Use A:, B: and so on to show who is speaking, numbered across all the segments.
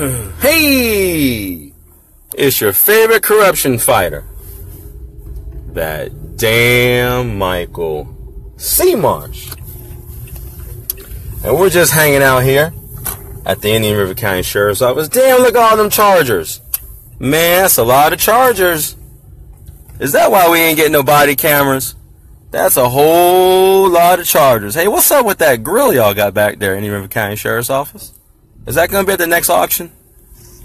A: Hey, it's your favorite corruption fighter, that damn Michael C. Marsh. And we're just hanging out here at the Indian River County Sheriff's Office. Damn, look at all them chargers. Man, that's a lot of chargers. Is that why we ain't getting no body cameras? That's a whole lot of chargers. Hey, what's up with that grill y'all got back there, Indian River County Sheriff's Office? Is that going to be at the next auction?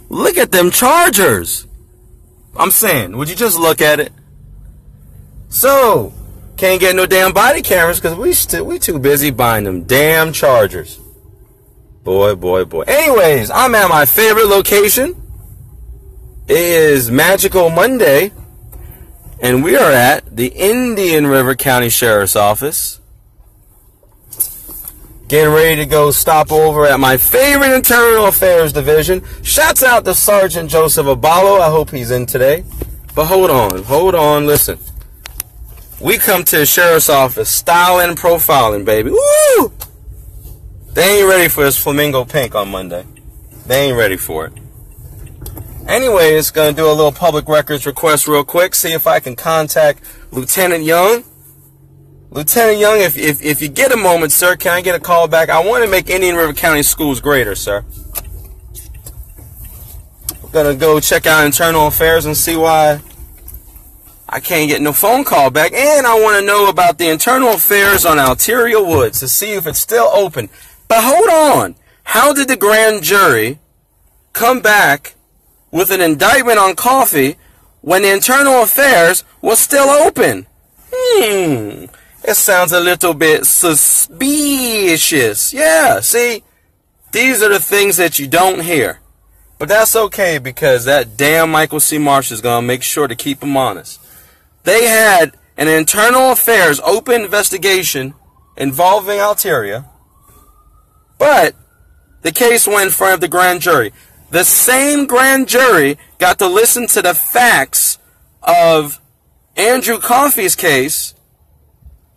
A: Look at them chargers. I'm saying, would you just look at it? So, can't get no damn body cameras because we too busy buying them damn chargers. Boy, boy, boy. Anyways, I'm at my favorite location. It is Magical Monday, and we are at the Indian River County Sheriff's Office. Getting ready to go stop over at my favorite Internal Affairs Division. Shouts out to Sergeant Joseph Abalo. I hope he's in today. But hold on, listen. We come to the Sheriff's Office styling and profiling, baby. Woo! They ain't ready for this flamingo pink on Monday. They ain't ready for it. Anyways, gonna do a little public records request real quick. See if I can contact Lieutenant Young. Lieutenant Young, if you get a moment, sir, can I get a call back? I want to make Indian River County schools greater, sir. We're going to go check out Internal Affairs and see why I can't get no phone call back. And I want to know about the Internal Affairs on Alteria Woods to see if it's still open. But hold on. How did the grand jury come back with an indictment on coffee when the Internal Affairs was still open? It sounds a little bit suspicious. Yeah, see, these are the things that you don't hear. But that's okay because that damn Michael C. Marsh is going to make sure to keep them honest. They had an Internal Affairs open investigation involving Alteria, but the case went in front of the grand jury. The same grand jury got to listen to the facts of Andrew Coffey's case,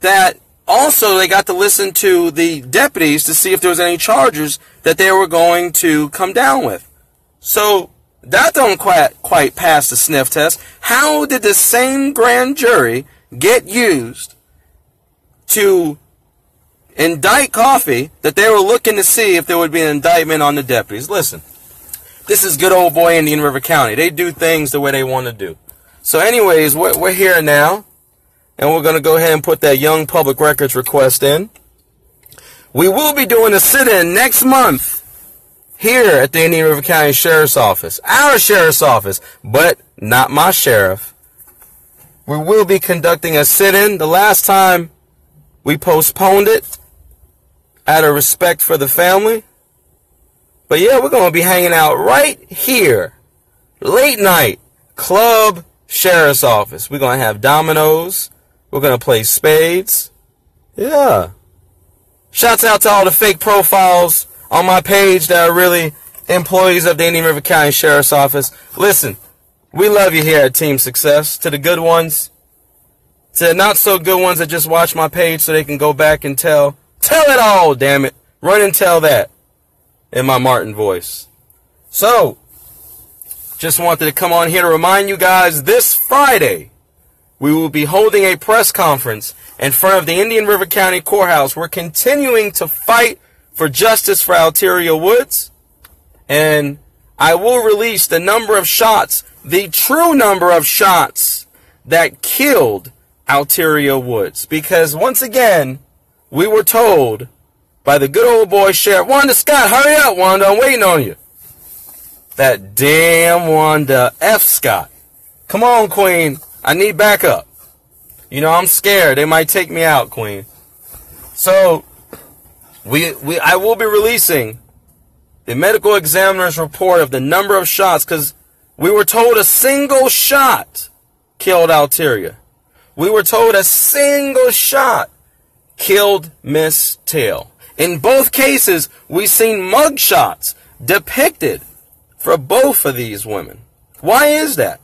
A: that also they got to listen to the deputies to see if there was any charges that they were going to come down with. So that don't quite pass the sniff test. How did the same grand jury get used to indict Coffey that they were looking to see if there would be an indictment on the deputies? Listen, this is good old boy Indian River County. They do things the way they want to do. So anyways, we're here now. And we're going to go ahead and put that Young Public Records request in. We will be doing a sit-in next month here at the Indian River County Sheriff's Office. Our Sheriff's Office, but not my sheriff. We will be conducting a sit-in. The last time we postponed it out of respect for the family. But yeah, we're going to be hanging out right here. Late night club Sheriff's Office. We're going to have dominoes. We're going to play spades. Yeah. Shouts out to all the fake profiles on my page that are really employees of the Indian River County Sheriff's Office. Listen, we love you here at Team Success. To the good ones, to the not so good ones that just watch my page so they can go back and tell it all, damn it. Run and tell that in my Martin voice. So, just wanted to come on here to remind you guys, this Friday, we will be holding a press conference in front of the Indian River County Courthouse. We're continuing to fight for justice for Alteria Woods. And I will release the number of shots, the true number of shots that killed Alteria Woods. Because once again, we were told by the good old boy Sheriff, Wanda Scott, hurry up, Wanda, I'm waiting on you. That damn Wanda F. Scott. Come on, Queen. I need backup. You know, I'm scared. They might take me out, Queen. So, I will be releasing the medical examiner's report of the number of shots, because we were told a single shot killed Alteria. We were told a single shot killed Miss Tail. In both cases, we've seen mug shots depicted for both of these women. Why is that?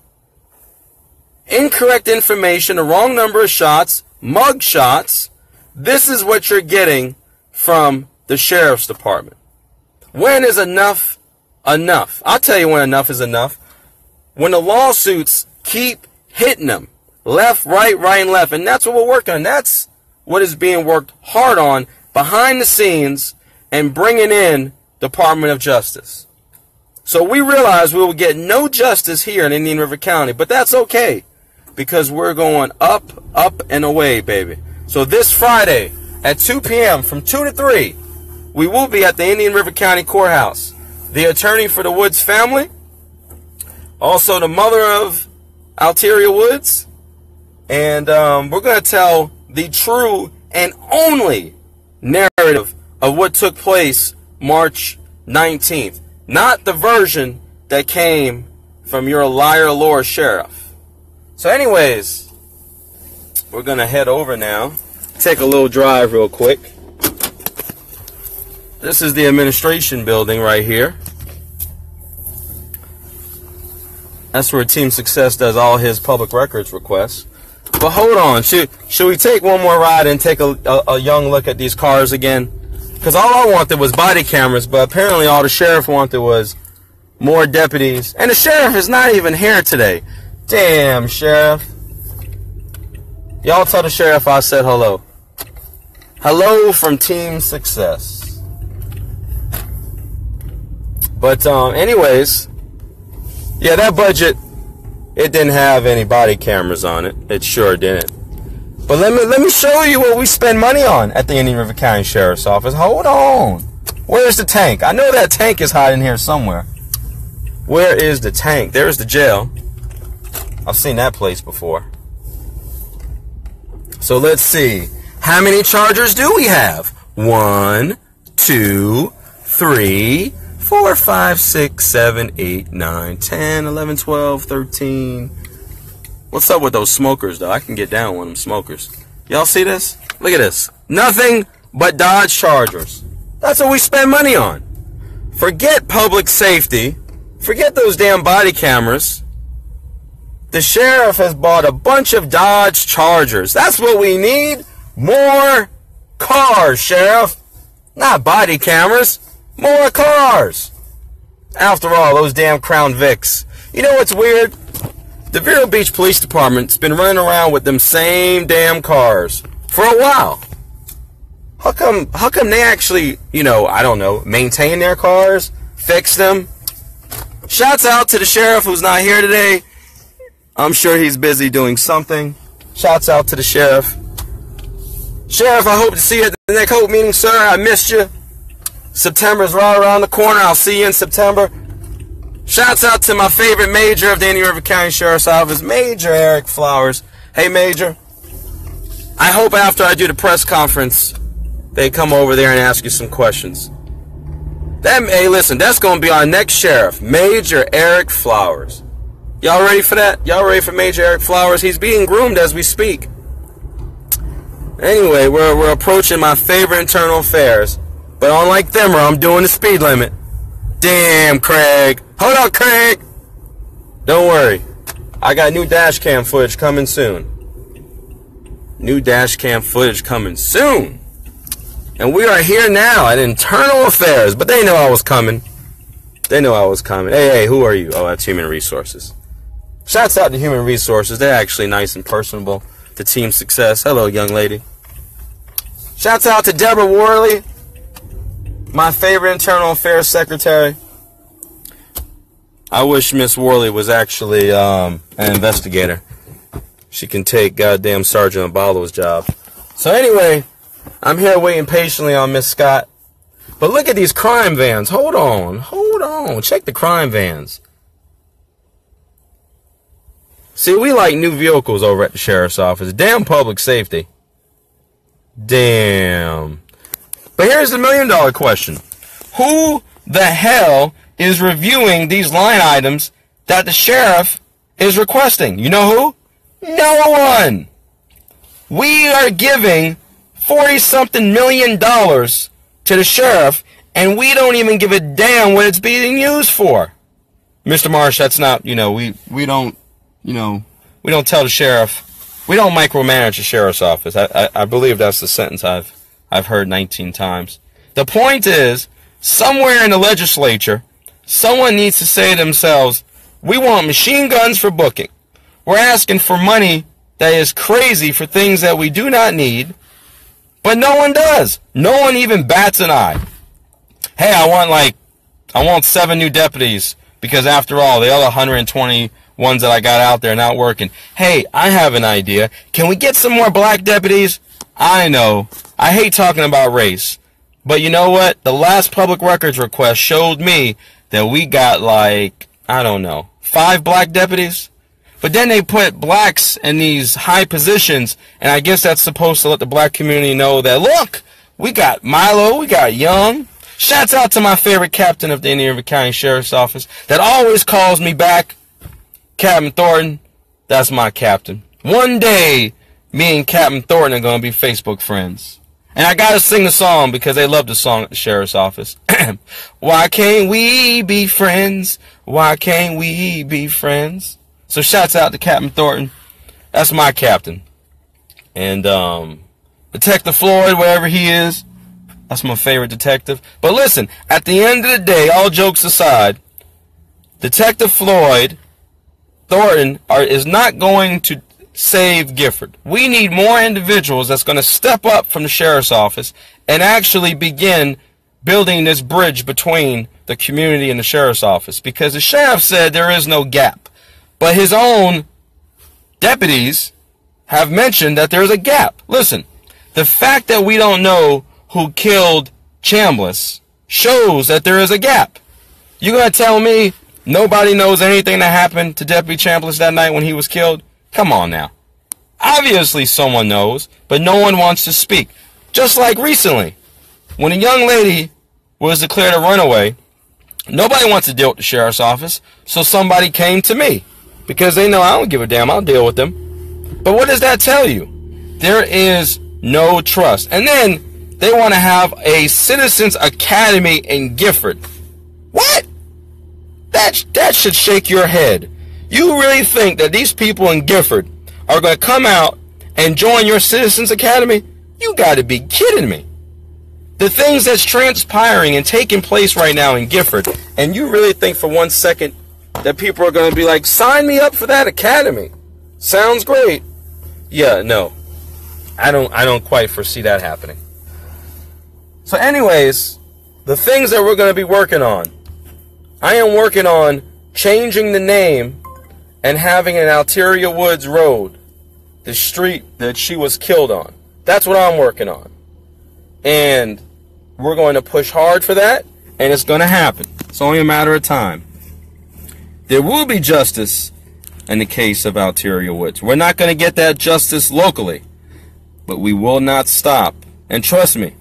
A: Incorrect information, the wrong number of shots, mug shots. This is what you're getting from the Sheriff's Department. When is enough enough. I'll tell you when enough is enough. When the lawsuits keep hitting them. Left, right, right, and left. And that's what we're working on. That's what is being worked hard on behind the scenes and bringing in Department of Justice. So we realize we will get no justice here in Indian River County, but that's okay because we're going up, up, and away, baby. So this Friday at 2 p.m. from 2 to 3, we will be at the Indian River County Courthouse. The attorney for the Woods family, also the mother of Alteria Woods, and we're going to tell the true and only narrative of what took place March 19th. Not the version that came from your liar lord sheriff. So anyways, we're going to head over now. Take a little drive real quick. This is the administration building right here. That's where Team Success does all his public records requests. But hold on, should we take one more ride and take a young look at these cars again? Because all I wanted was body cameras, but apparently all the sheriff wanted was more deputies. And the sheriff is not even here today. Damn, sheriff. Y'all tell the sheriff I said hello. Hello from Team Success. But anyways, yeah, that budget, it didn't have any body cameras on it. It sure didn't. But let me show you what we spend money on at the Indian River County Sheriff's Office. Hold on. Where's the tank? I know that tank is hiding here somewhere. Where is the tank? There's the jail. I've seen that place before. So let's see. How many chargers do we have? 1, 2, 3, 4, 5, 6, 7, 8, 9, 10, 11, 12, 13. What's up with those smokers, though? I can get down with them smokers. Y'all see this? Look at this. Nothing but Dodge Chargers. That's what we spend money on. Forget public safety. Forget those damn body cameras. The sheriff has bought a bunch of Dodge Chargers. That's what we need. More cars, sheriff. Not body cameras. More cars. After all, those damn Crown Vics. You know what's weird? The Vero Beach Police Department's been running around with them same damn cars for a while. How come they actually, you know, I don't know, maintain their cars, fix them? Shouts out to the sheriff who's not here today. I'm sure he's busy doing something. Shouts out to the sheriff. Sheriff, I hope to see you at the next Hope meeting, sir. I missed you. September's right around the corner. I'll see you in September. Shouts out to my favorite major of the Indian River County Sheriff's Office, Major Eric Flowers. Hey, Major. I hope after I do the press conference, they come over there and ask you some questions. Hey, listen, that's going to be our next sheriff, Major Eric Flowers. Y'all ready for that? Y'all ready for Major Eric Flowers? He's being groomed as we speak. Anyway, we're approaching my favorite internal affairs. But unlike them, I'm doing the speed limit. Damn, Craig. Hold on, Craig. Don't worry. I got new dash cam footage coming soon. New dash cam footage coming soon. And we are here now at Internal Affairs. But they know I was coming. They know I was coming. Hey, who are you? Oh, that's Human Resources. Shouts out to Human Resources. They're actually nice and personable. To Team Success. Hello, young lady. Shouts out to Deborah Worley, my favorite Internal Affairs Secretary. I wish Miss Worley was actually an investigator. She can take goddamn Sergeant Abalo's job. So anyway, I'm here waiting patiently on Miss Scott. But look at these crime vans. Hold on. Hold on. Check the crime vans. See, we like new vehicles over at the Sheriff's Office. Damn public safety. Damn. But here's the $1,000,000 question. Who the hell is reviewing these line items that the sheriff is requesting? You know who? No one. We are giving $40-something million to the sheriff, and we don't even give a damn what it's being used for. Mr. Marsh, that's not, we don't, we don't tell the sheriff, we don't micromanage the sheriff's office. I believe that's the sentence I've heard 19 times. The point is, somewhere in the legislature, someone needs to say to themselves, we want machine guns for booking. We're asking for money that is crazy for things that we do not need, but no one does. No one even bats an eye. Hey, I want 7 new deputies because after all, the other 120 ones that I got out there are not working. Hey, I have an idea. Can we get some more black deputies? I know. I hate talking about race. But you know what? The last public records request showed me that we got like, I don't know, 5 black deputies. But then they put blacks in these high positions, and I guess that's supposed to let the black community know that, look, we got Milo, we got Young. Shouts out to my favorite captain of the Indian River County Sheriff's Office that always calls me back, Captain Thornton. That's my captain. One day, me and Captain Thornton are going to be Facebook friends. And I got to sing the song because they love the song at the Sheriff's Office. Why can't we be friends? Why can't we be friends? So shouts out to Captain Thornton. That's my captain. And Detective Floyd, wherever he is, that's my favorite detective. But listen, at the end of the day, all jokes aside, Detective Floyd Thornton is not going to save Gifford. We need more individuals that's going to step up from the Sheriff's Office and actually begin building this bridge between the community and the Sheriff's Office. Because the sheriff said there is no gap. But his own deputies have mentioned that there's a gap. Listen, the fact that we don't know who killed Chambliss shows that there is a gap. You gonna tell me nobody knows anything that happened to Deputy Chambliss that night when he was killed? Come on now. Obviously someone knows, but no one wants to speak. Just like recently, when a young lady was declared a runaway, nobody wants to deal with the Sheriff's Office, so somebody came to me. Because they know I don't give a damn, I'll deal with them. But what does that tell you? There is no trust. And then they want to have a Citizens Academy in Gifford. What? That should shake your head. You really think that these people in Gifford are going to come out and join your Citizens Academy? You got to be kidding me. The things that's transpiring and taking place right now in Gifford, and you really think for 1 second that people are going to be like, sign me up for that academy. Sounds great. Yeah, no. I don't quite foresee that happening. So anyways, the things that we're going to be working on. I am working on changing the name and having an Alteria Woods Road, the street that she was killed on. That's what I'm working on. And we're going to push hard for that, and it's going to happen. It's only a matter of time. There will be justice in the case of Alteria Woods. We're not going to get that justice locally, but we will not stop. And trust me,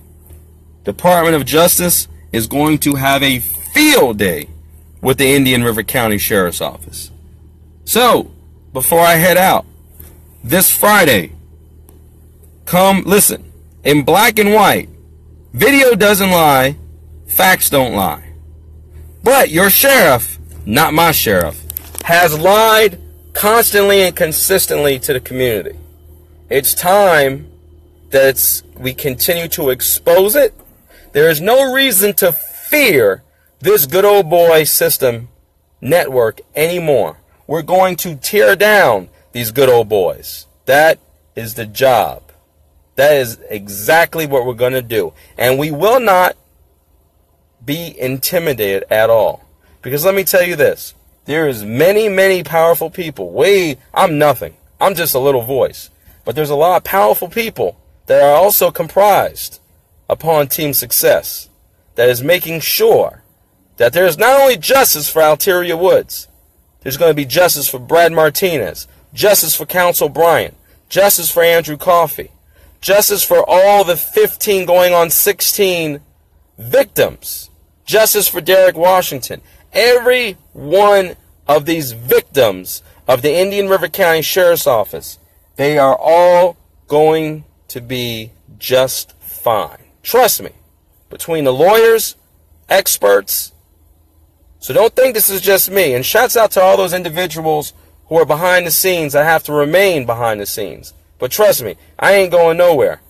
A: Department of Justice is going to have a field day with the Indian River County Sheriff's Office. So, before I head out, this Friday, come listen, in black and white, video doesn't lie, facts don't lie. But your sheriff, not my sheriff, has lied constantly and consistently to the community. It's time that we continue to expose it. There is no reason to fear this good old boy system network anymore. We're going to tear down these good old boys. That is the job. That is exactly what we're going to do. And we will not be intimidated at all. Because let me tell you this, there is many, many powerful people. I'm nothing. I'm just a little voice. But there's a lot of powerful people that are also comprised upon Team Success that is making sure that there's not only justice for Alteria Woods, there's going to be justice for Brad Martinez, justice for Counsel Bryant, justice for Andrew Coffey, justice for all the 15 going on 16 victims, justice for Derek Washington. Every one of these victims of the Indian River County Sheriff's Office, they are all going to be just fine. Trust me. Between the lawyers, experts. So don't think this is just me. And shouts out to all those individuals who are behind the scenes that have to remain behind the scenes. But trust me, I ain't going nowhere.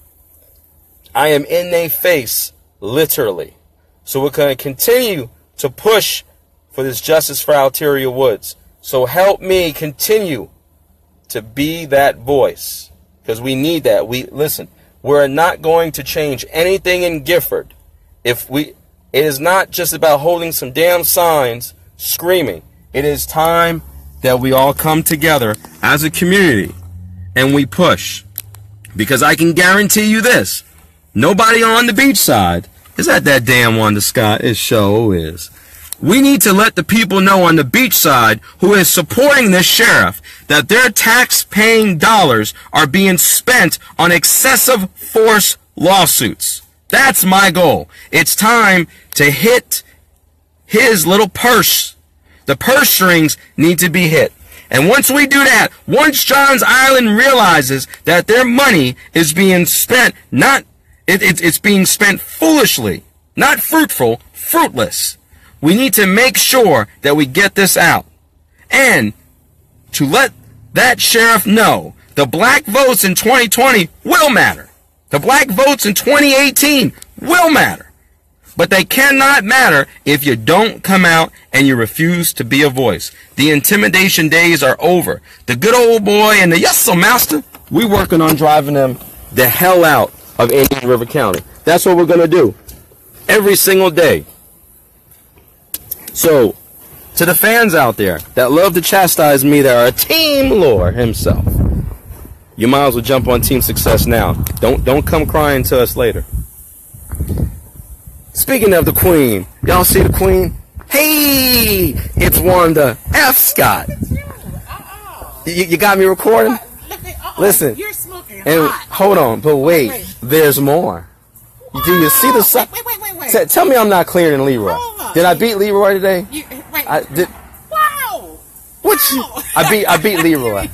A: I am in their face, literally. So we're going to continue to push for this justice for Alteria Woods. So help me continue to be that voice, because we need that. Listen, we're not going to change anything in Gifford if it is not just about holding some damn signs screaming. It is time that we all come together as a community and we push, because I can guarantee you this: nobody on the beach side is at that damn Wanda Scott. It sure is. We need to let the people know on the beach side who is supporting this sheriff that their tax-paying dollars are being spent on excessive force lawsuits. That's my goal. It's time to hit his little purse. The purse strings need to be hit. And once we do that, once Johns Island realizes that their money is being spent, it's being spent foolishly, not fruitful, fruitless. We need to make sure that we get this out. And to let that sheriff know the black votes in 2020 will matter. The black votes in 2018 will matter. But they cannot matter if you don't come out and you refuse to be a voice. The intimidation days are over. The good old boy and the yes sir master, we working on driving them the hell out of Indian River County. That's what we're going to do every single day. So, to the fans out there that love to chastise me, that are a Team Lord himself, you might as well jump on Team Success now. Don't come crying to us later. Speaking of the Queen, y'all see the Queen? Hey, it's Wanda F. Scott. You got me recording? Listen,
B: you're smoking
A: and
B: hot.
A: Hold on, but wait, there's more. Do you see the sun?
B: Wait.
A: Tell me I'm not clearer than Leroy. Did I beat Leroy today? I did.
B: Wow.
A: What? Wow. I beat Leroy.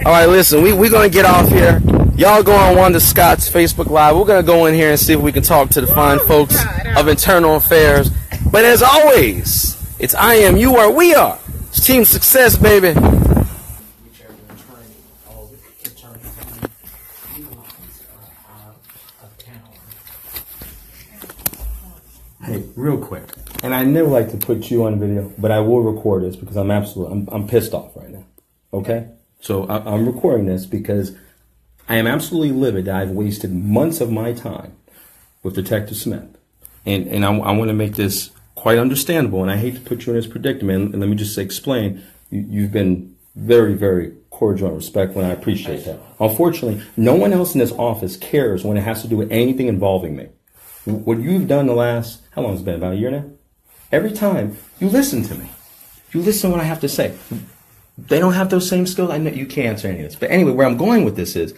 A: All right, listen, we're gonna get off here. Y'all go on Wanda Scott's Facebook Live. We're gonna go in here and see if we can talk to the fine folks of Internal Affairs. But as always, it's I am, you are, we are. It's Team Success, baby. Hey, real quick, and I never like to put you on video, but I will record this because I'm pissed off right now. Okay, so I'm recording this because I am absolutely livid that I've wasted months of my time with Detective Smith, and I want to make this quite understandable. And I hate to put you in this predicament. And let me just explain. You've been very, very cordial and respectful, and I appreciate that. Unfortunately, no one else in this office cares when it has to do with anything involving me. What you've done the last, how long has it been, about a year now? Every time, you listen to me. You listen to what I have to say. They don't have those same skills. I know you can't answer any of this. But anyway, where I'm going with this is,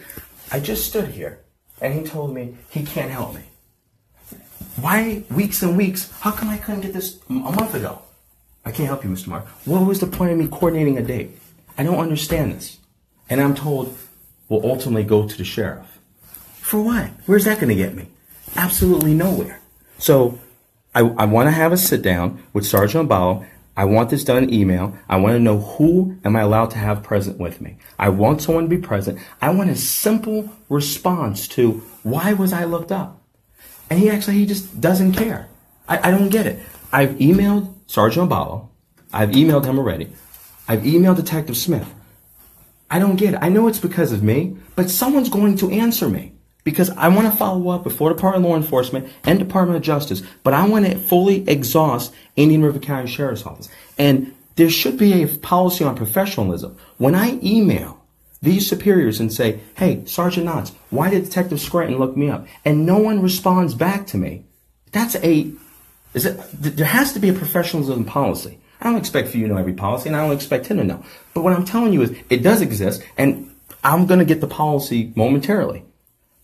A: I just stood here, and he told me he can't help me. Why, weeks and weeks, how come I couldn't get this a month ago? I can't help you, Mr. Mark. What was the point of me coordinating a date? I don't understand this. And I'm told, we'll ultimately go to the sheriff. For what? Where's that going to get me? Absolutely nowhere. So I want to have a sit down with Sergeant Ballo. I want this done in email. I want to know who am I allowed to have present with me. I want someone to be present. I want a simple response to why was I looked up? And he just doesn't care. I don't get it. I've emailed Sergeant Ballo. I've emailed him already. I've emailed Detective Smith. I don't get it. I know it's because of me, but someone's going to answer me. Because I want to follow up before Department of Law Enforcement and Department of Justice, but I want to fully exhaust Indian River County Sheriff's Office. And there should be a policy on professionalism. When I email these superiors and say, hey, Sergeant Knotts, why did Detective Scranton look me up? And no one responds back to me. There has to be a professionalism policy. I don't expect for you to know every policy, and I don't expect him to know. But what I'm telling you is it does exist, and I'm going to get the policy momentarily.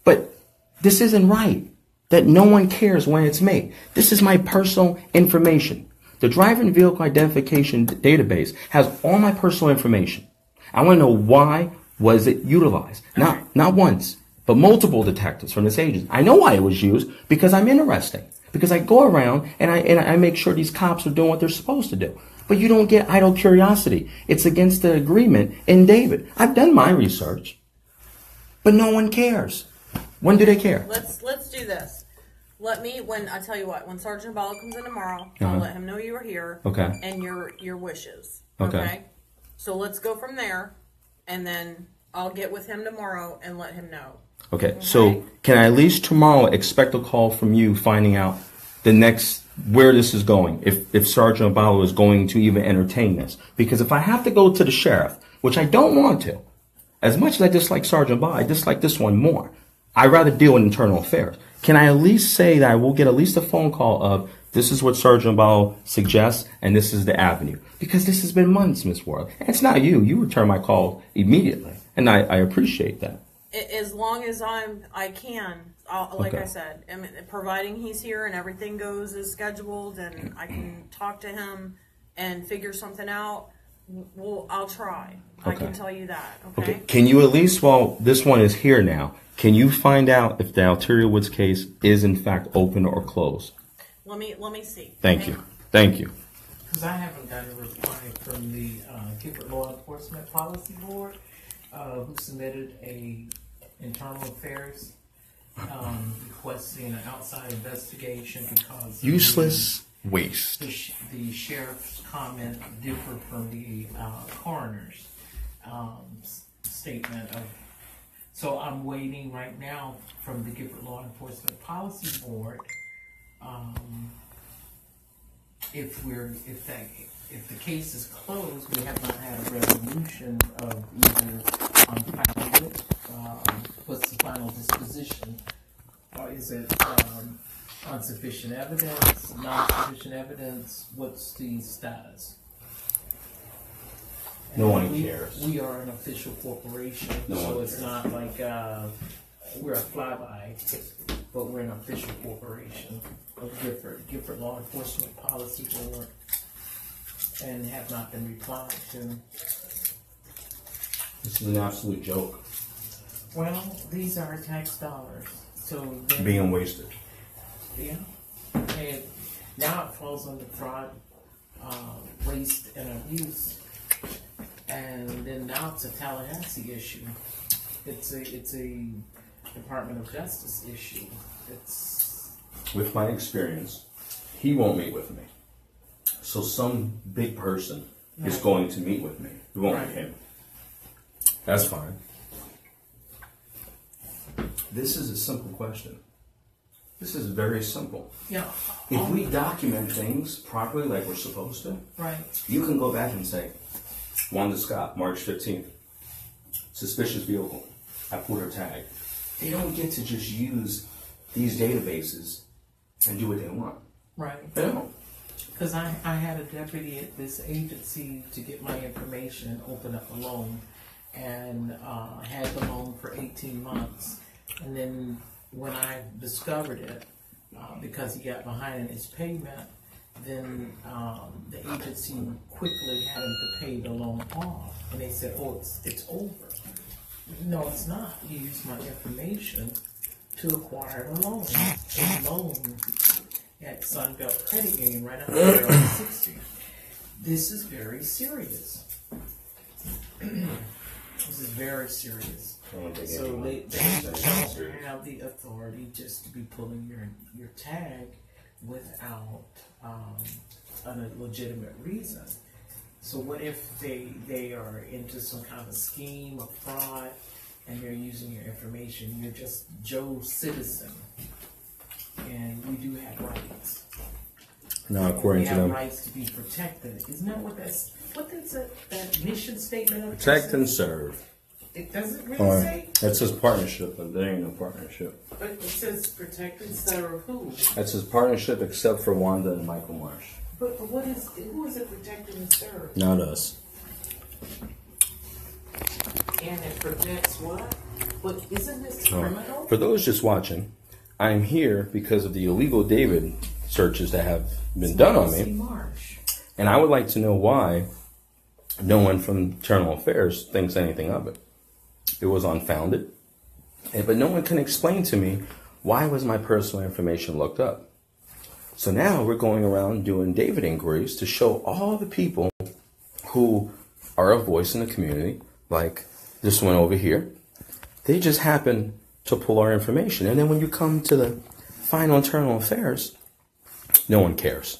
A: But this isn't right, that no one cares when it's me. This is my personal information. The driver and vehicle identification database has all my personal information. I want to know why was it utilized. Not once, but multiple detectives from this agency. I know why it was used because I'm interesting. Because I go around and I make sure these cops are doing what they're supposed to do. But you don't get idle curiosity. It's against the agreement in David. I've done my research, but no one cares. When do they care?
B: Let's do this. Let me, when I tell you what, when Sergeant Ball comes in tomorrow, I'll let him know you were here.
A: Okay.
B: And your wishes.
A: Okay.
B: So let's go from there, and then I'll get with him tomorrow and let him know.
A: Okay. So can I at least tomorrow expect a call from you finding out the next where this is going? If Sergeant Ball is going to even entertain this, because if I have to go to the sheriff, which I don't want to, as much as I dislike Sergeant Ball, I dislike this one more. I'd rather deal with internal affairs. Can I at least say that I will get at least a phone call of this is what Sergeant Ball suggests and this is the avenue? Because this has been months, Miss World. And it's not you. You return my call immediately. And I appreciate that.
B: As long as I can, like I said, I mean, providing he's here and everything goes as scheduled and I can talk to him and figure something out, I'll try. I can tell you that. Okay.
A: Can you at least, while this one is here now, can you find out if the Alteria Woods case is in fact open or closed?
B: Let me see.
A: Thank you. Thank you.
C: Because I haven't gotten a reply from the Gilbert Law Enforcement Policy Board, who submitted a internal affairs requesting an outside investigation because
A: Useless waste.
C: The sheriff's comment differed from the coroner's statement of. So I'm waiting right now from the Gilbert Law Enforcement Policy Board if the case is closed. We have not had a resolution of either filing it. What's the final disposition? Or is it insufficient evidence, non-sufficient evidence? What's the status?
A: No one cares.
C: We are an official corporation, so it's not like we're a flyby, but we're an official corporation of Gifford Law Enforcement Policy Board, and have not been replied to.
A: This is an absolute joke.
C: Well, these are tax dollars, so
A: being wasted.
C: Yeah, and now it falls under fraud, waste, and abuse. And then now it's a Tallahassee issue. It's a Department of Justice issue. It's
A: with my experience, he won't meet with me. So some big person is going to meet with me. It won't be him. That's fine. This is a simple question. This is very simple.
C: Yeah.
A: If we document things properly like we're supposed to, you can go back and say, Wanda Scott, March 15th, suspicious vehicle. I put her tag. They don't get to just use these databases and do what they want.
C: Right.
A: They don't.
C: Because I had a deputy at this agency to get my information and open up a loan, and had the loan for 18 months. And then when I discovered it, because he got behind in his payment, then the agency quickly had him to pay the loan off, and they said, "Oh, it's over." No, it's not. You used my information to acquire a loan at Sunbelt Credit Union right up there on 60. This is very serious. This is very serious. So they don't have the authority just to be pulling your tag without a legitimate reason. So what if they are into some kind of scheme of fraud and they're using your information? You're just Joe Citizen, and we do have rights.
A: Now, according to them,
C: we have rights to be protected. Isn't that what that's that mission statement of
A: protect and serve.
C: It doesn't really say.
A: That says partnership, but there ain't no partnership.
C: But it says protect and serve who?
A: That says partnership except for Wanda and Michael Marsh.
C: But who is it protecting and serve?
A: Not us.
C: And it protects what? But isn't this criminal?
A: For those just watching, I'm here because of the illegal David searches that have been done on me. And I would like to know why no one from Internal Affairs thinks anything of it. It was unfounded. But no one can explain to me why was my personal information looked up. So now we're going around doing David inquiries to show all the people who are a voice in the community, like this one over here. They just happen to pull our information. And then when you come to the final internal affairs, no one cares.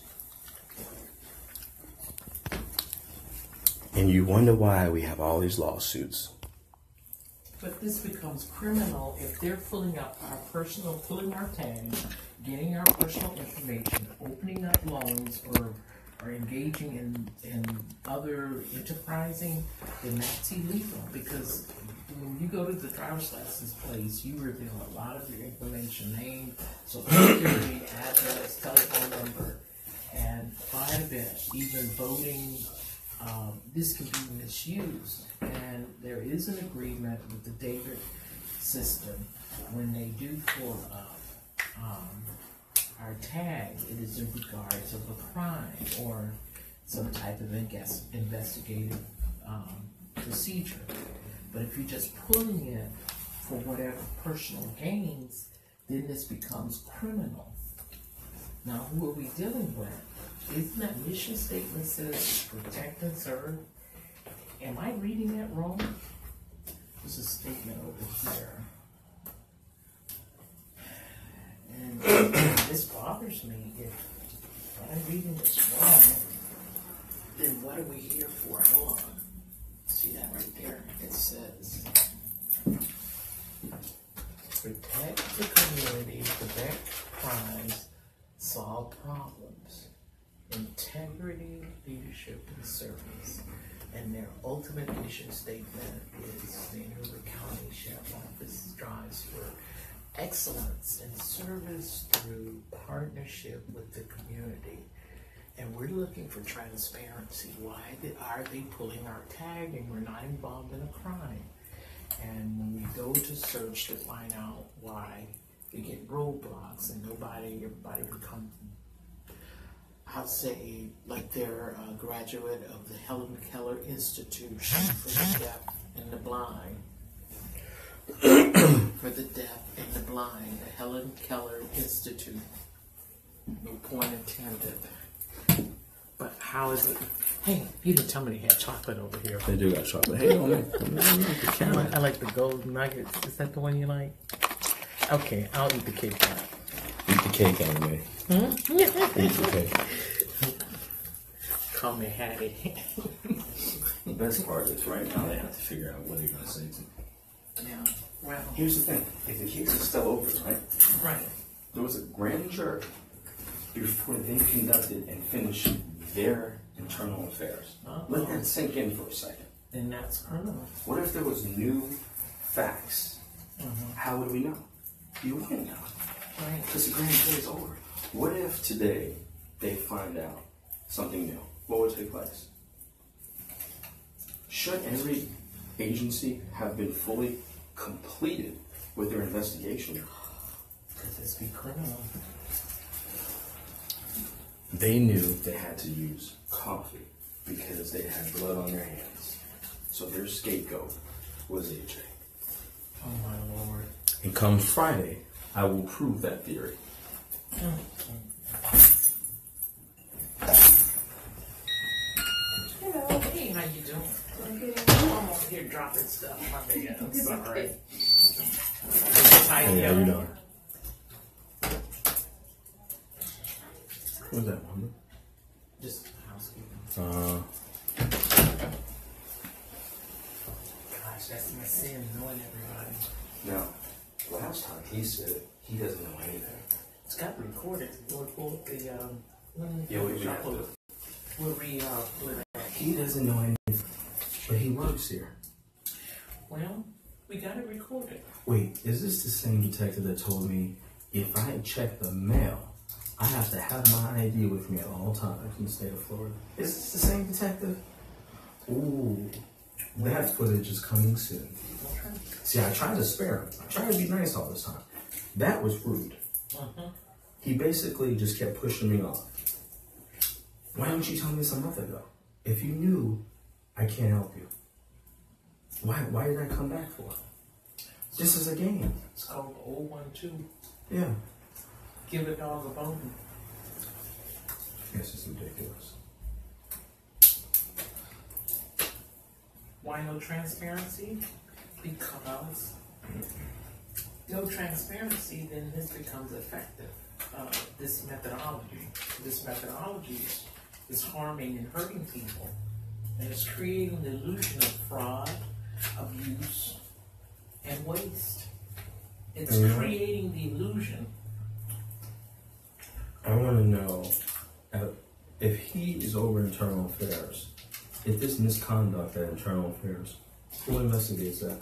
A: And you wonder why we have all these lawsuits.
C: But this becomes criminal if they're pulling our tags, getting our personal information, opening up loans, or engaging in other enterprising, then that's illegal. Because when you go to the driver's license place, you reveal a lot of your information, name, social security, address, telephone number, and quite a bit, even voting. This can be misused, and there is an agreement with the David system when they do pull up our tag. It is in regards of a crime or some type of investigative procedure. But if you're just pulling it for whatever personal gains, then this becomes criminal. Now, who are we dealing with? Isn't that mission statement says protect and serve? Am I reading that wrong? There's a statement over here. And this bothers me. If I'm reading this wrong, then what are we here for? Hold on. See that right there? It says protect the community, prevent crimes, solve problems. Integrity, leadership, and service. And their ultimate mission statement is the Hoover County Sheriff's Office strives for excellence and service through partnership with the community. And we're looking for transparency. Why are they pulling our tag and we're not involved in a crime? And when we go to search to find out why, we get roadblocks and everybody would come. I'll say, like they're a graduate of the Helen Keller Institution for the Deaf and the Blind. For the Deaf and the Blind, the Helen Keller Institute. No point intended. But how is it? Hey, you didn't tell me they had chocolate over here.
A: They do got chocolate. Hey,
C: I like the gold nuggets. Is that the one you like? Okay, I'll eat the cake back.
A: Eat the cake anyway. Eat the cake.
C: Call me Hattie.
A: The best part is right now they have to figure out what they're going to say to me.
C: Yeah. Well,
A: here's the thing. If the case is still open, right?
C: Right.
A: There was a grand jury before they conducted and finished their internal affairs. Let that sink in for a second.
C: Then that's criminal.
A: What if there was new facts? How would we know? You wouldn't know.
C: Right.
A: Because the grand jury's over. What if today they find out something new? What would take place? Should every agency have been fully completed with their investigation?
C: Could this be criminal?
A: They knew they had to use coffee because they had blood on their hands. So their scapegoat was AJ.
C: Oh my Lord.
A: And come Friday, I will prove that theory.
C: Hello, hey, how you doing? I'm over here dropping stuff. My bad. I'm sorry.
A: Hey, how you doing? What's that, Mama?
C: Just housekeeping. Gosh, that's my sin, knowing everybody.
A: Now, last time he said he doesn't know anything.
C: It's got recorded. We'll pull up the,
A: Yeah, we have to.
C: We'll
A: He doesn't know anything, but he works here.
C: Well, we got it recorded.
A: Wait, is this the same detective that told me if I check the mail, I have to have my ID with me at all times in the state of Florida? Is this the same detective? Ooh, that footage is coming soon. See, I tried to spare him. I tried to be nice all this time. That was rude. He basically just kept pushing me off. Why didn't you tell me this a month ago? If you knew, I can't help you. Why did I come back for? This is a game.
C: It's called 012.
A: Yeah.
C: Give a dog a bone.
A: This is ridiculous.
C: Why no transparency? Because no transparency, then this becomes effective. This methodology is harming and hurting people, and it's creating the illusion of fraud, abuse, and waste. It's creating the illusion.
A: I want to know if he is over internal affairs, if there's misconduct at internal affairs, who investigates that?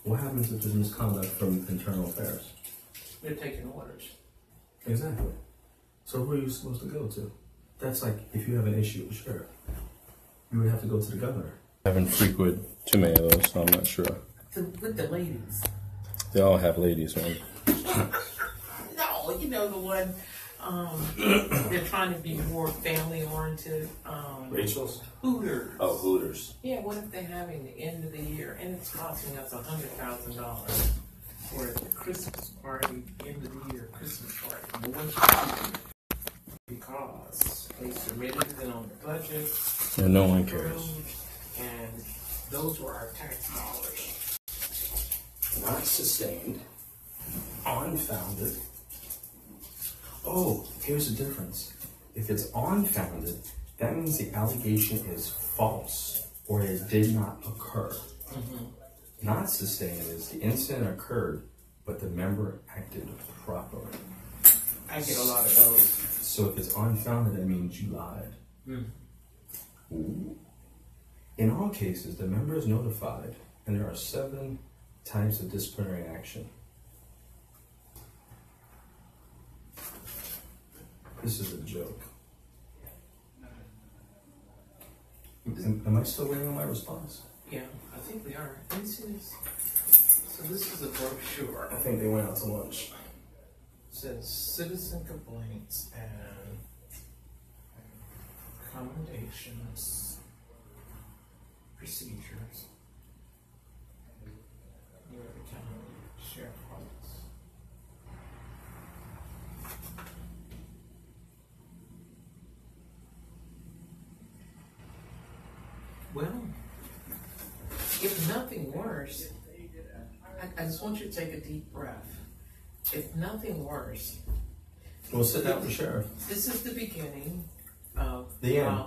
A: What happens if there's misconduct from internal affairs?
C: They're taking orders.
A: Exactly. So who are you supposed to go to? That's like if you have an issue with the sheriff, you would have to go to the governor. I haven't frequented too many of those, so I'm not sure.
C: With the ladies.
A: They all have ladies, man.
C: No, you know the one. They're trying to be more family oriented.
A: Rachel's?
C: Hooters.
A: Oh, Hooters.
C: Yeah, what if they're having the end of the year and it's costing us $100,000 for the Christmas party, end of the year Christmas party? Because they submitted it on the budget.
A: And no one cares.
C: And those were our tax dollars.
A: Not sustained. Unfounded. Oh, here's the difference. If it's unfounded, that means the allegation is false or it did not occur. Not sustained is the incident occurred, but the member acted properly.
C: I get a lot of those.
A: So if it's unfounded, that means you lied. Ooh. In all cases, the member is notified, and there are 7 types of disciplinary action. This is a joke. Am I still waiting on my response?
C: Yeah, I think we are. Let me see this. So this is a brochure.
A: I think they went out to lunch.
C: It says citizen complaints and accommodations, procedures. New York County Sheriff Office. Well, if nothing worse, I just want you to take a deep breath. If nothing worse,
A: We'll sit down with the sheriff.
C: this is the beginning of
A: The end.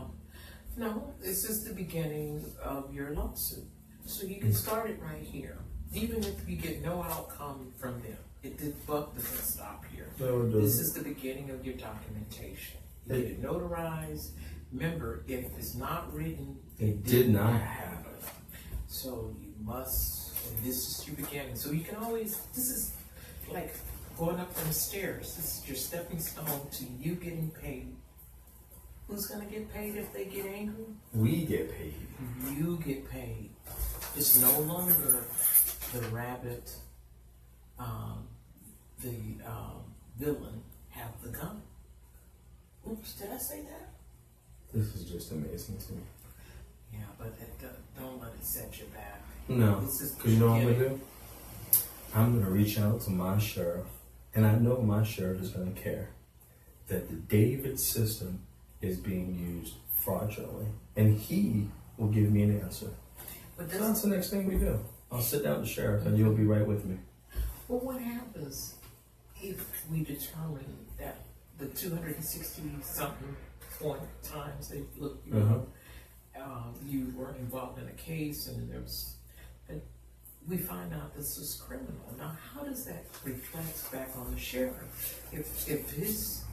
C: No, this is the beginning of your lawsuit. So you can start it right here. Even if you get no outcome from them, the buck doesn't stop here.
A: No, it doesn't.
C: This is the beginning of your documentation. You get it notarized. Remember, if it's not written,
A: It did not happen.
C: So you must, and this is your beginning. So you can always, this is like going up them stairs. This is your stepping stone to you getting paid. Who's gonna get paid if they get angry?
A: We get paid.
C: You get paid. It's no longer the rabbit, villain have the gun. Oops, did I say that?
A: This is just amazing to me.
C: Yeah, but don't let it set you back.
A: No,
C: This is
A: because you know what I'm going to do? I'm going to reach out to my sheriff, and I know my sheriff is going to care that the David system is being used fraudulently, and he will give me an answer.
C: But
A: That's the next thing we do. I'll sit down with the sheriff, and you'll be right with me.
C: Well, what happens if we determine that the 260-something times they looked you up, you were involved in a case, and we find out this is criminal. Now, how does that reflect back on the sheriff? If his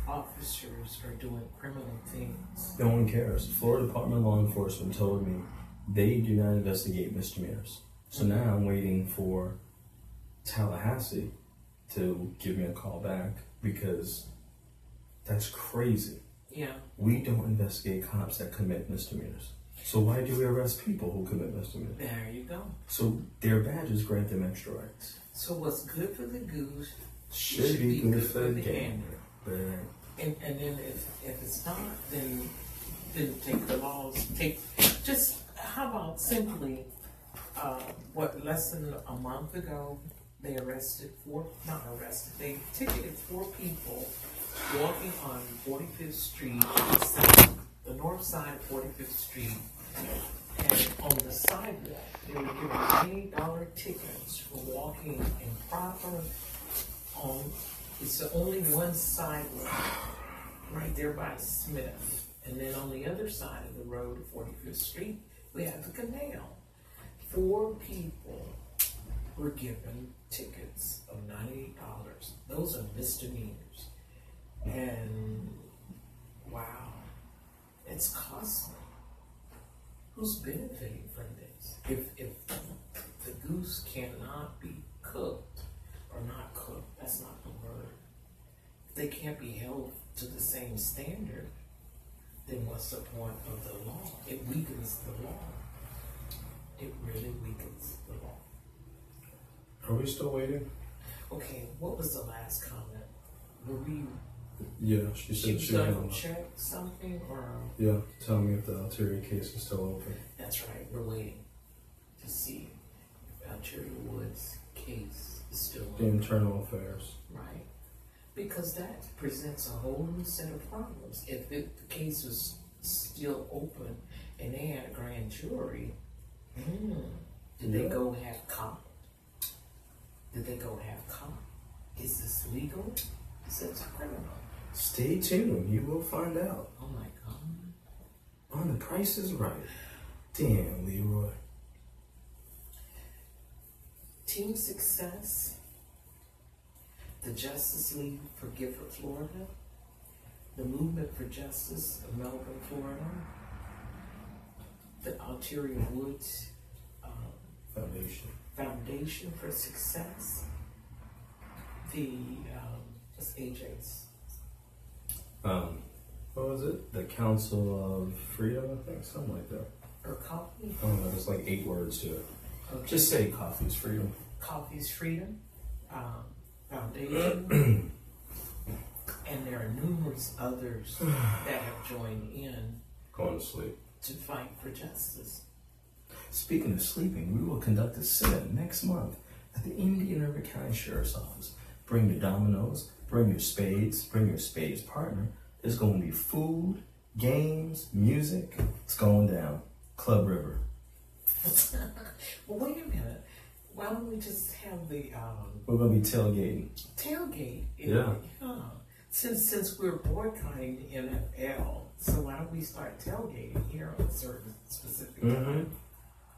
C: officers are doing criminal things,
A: No one cares. Florida Department of Law Enforcement told me they do not investigate misdemeanors. So now I'm waiting for Tallahassee to give me a call back because that's crazy.
C: yeah.
A: We don't investigate cops that commit misdemeanors. So why do we arrest people who commit misdemeanors?
C: There you go.
A: So their badges grant them extra rights.
C: So what's good for the goose
A: Should be good for the gander. But
C: And then if it's not, then take the laws, just, how about simply, less than a month ago, they they ticketed 4 people walking on 45th Street, the north side of 45th Street, And on the sidewalk, they were giving $80 tickets for walking improper on, it's the only one sidewalk right there by Smith. And then on the other side of the road, 45th Street, we have the canal. 4 people were given tickets of $98. Those are misdemeanors. And wow, it's costly. Who's benefiting from this? If the goose cannot be cooked, or not cooked, that's not the word. If they can't be held to the same standard, then what's the point of the law? It weakens the law. It really weakens the law.
D: Are we still waiting?
C: Okay, what was the last comment? Were we?
D: Yeah, she said she
C: was
D: had
C: gonna
D: one.
C: check something, or?
D: Yeah, tell me if the Alteria case is still open.
C: That's right, we're waiting to see if Alteria Wood's case is still
D: The
C: open.
D: internal affairs.
C: Right, because that presents a whole new set of problems. If the case was still open and they had a grand jury, did they go have cop? Did they go have cop? Is this legal? Is this criminal?
D: Stay tuned, you will find out.
C: Oh my God.
D: On The Price is Right. Damn, Leroy.
C: Team Success, the Justice League for Gifford, Florida, the Movement for Justice of Melbourne, Florida, the Alteria Woods Foundation for Success, the what's AJ's?
D: What was it? The Council of Freedom, I think, something like that.
C: Or Coffee?
D: I don't know, there's like 8 words to it.
C: Okay.
D: Just say Coffee's Freedom.
C: Coffee's Freedom Foundation. And there are numerous others that have joined in
D: Going to sleep.
C: to fight for justice.
D: Speaking of sleeping, we will conduct a sit-in next month at the Indian River County Sheriff's Office. Bring your dominoes, bring your spades partner. There's going to be food, games, music. It's going down. Club River.
C: Well, wait a minute. Why don't we just have the
D: We're going to be tailgating.
C: tailgate?
D: Yeah.
C: Since we're boycotting the NFL, so why don't we start tailgating here on a certain specific time?